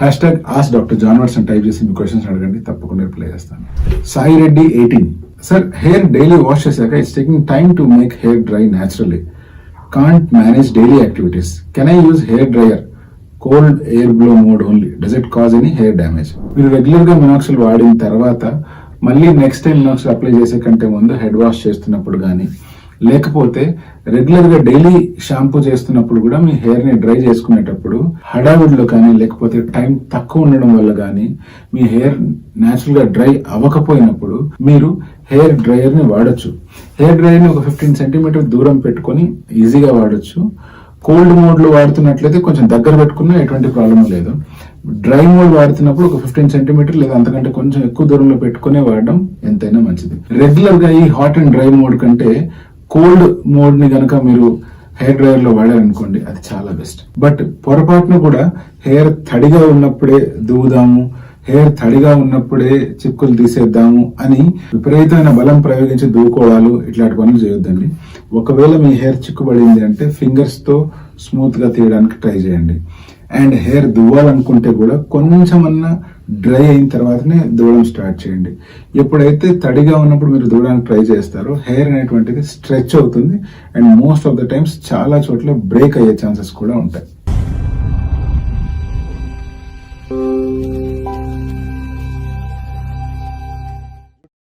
#ask Dr. John Watson type చేసి మీ questions అడగండి, తప్పకుండా రిప్లై చేస్తాను. Sai Reddy 18, sir hair daily wash చేశాక it's taking time to make hair dry naturally, can't manage daily activities, can I use hair dryer cold air blow mode only, does it cause any hair damage? మీరు regular గా మినాక్సిల్ వాడిన తర్వాత మళ్ళీ next time మినాక్సిల్ apply చేసే కంటే ముందు head wash చేస్తున్నప్పుడు కానీ, లేకపోతే రెగ్యులర్ గా డైలీ షాంపూ చేస్తున్నప్పుడు కూడా మీ హెయిర్ ని డ్రై చేసుకునేటప్పుడు హడావిడిలో కానీ, లేకపోతే టైం తక్కువ ఉండడం వల్ల కానీ మీ హెయిర్ న్యాచురల్ గా డ్రై అవ్వకపోయినప్పుడు మీరు హెయిర్ డ్రైయర్ ని వాడచ్చు. హెయిర్ డ్రైయర్ ని ఒక 15 సెంటీమీటర్ దూరం పెట్టుకొని ఈజీగా వాడచ్చు. కోల్డ్ మోడ్ లో వాడుతున్నట్లయితే కొంచెం దగ్గర పెట్టుకున్నా ఎటువంటి ప్రాబ్లం లేదు. డ్రై మోడ్ వాడుతున్నప్పుడు ఒక 15 సెంటీమీటర్ లేదా అంతకంటే కొంచెం ఎక్కువ దూరంలో పెట్టుకునే వాడడం ఎంతైనా మంచిది. రెగ్యులర్ గా ఈ హాట్ అండ్ డ్రై మోడ్ కంటే కోల్డ్ మోడ్ ని గనక మీరు హెయిర్ డ్రైయర్ లో వాడారనుకోండి, అది చాలా బెస్ట్. బట్ పొరపాటును కూడా హెయిర్ తడిగా ఉన్నప్పుడే దువ్వుదాము, హెయిర్ తడిగా ఉన్నప్పుడే చిక్కులు తీసేద్దాము అని విపరీతమైన బలం ప్రయోగించి దూకోవడాలు ఇట్లాంటి పనులు చేయొద్దండి. ఒకవేళ మీ హెయిర్ చిక్కుబడింది అంటే ఫింగర్స్ తో స్మూత్ గా తీయడానికి ట్రై చేయండి. అండ్ హెయిర్ దువ్వాలనుకుంటే కూడా కొంచెమన్నా డ్రై అయిన తర్వాతనే దువ్వడం స్టార్ట్ చేయండి. ఎప్పుడైతే తడిగా ఉన్నప్పుడు మీరు దువ్వడానికి ట్రై చేస్తారో హెయిర్ అనేటువంటిది స్ట్రెచ్ అవుతుంది and most of the times చాలా చోట్ల బ్రేక్ అయ్యే ఛాన్సెస్ కూడా ఉంటాయి.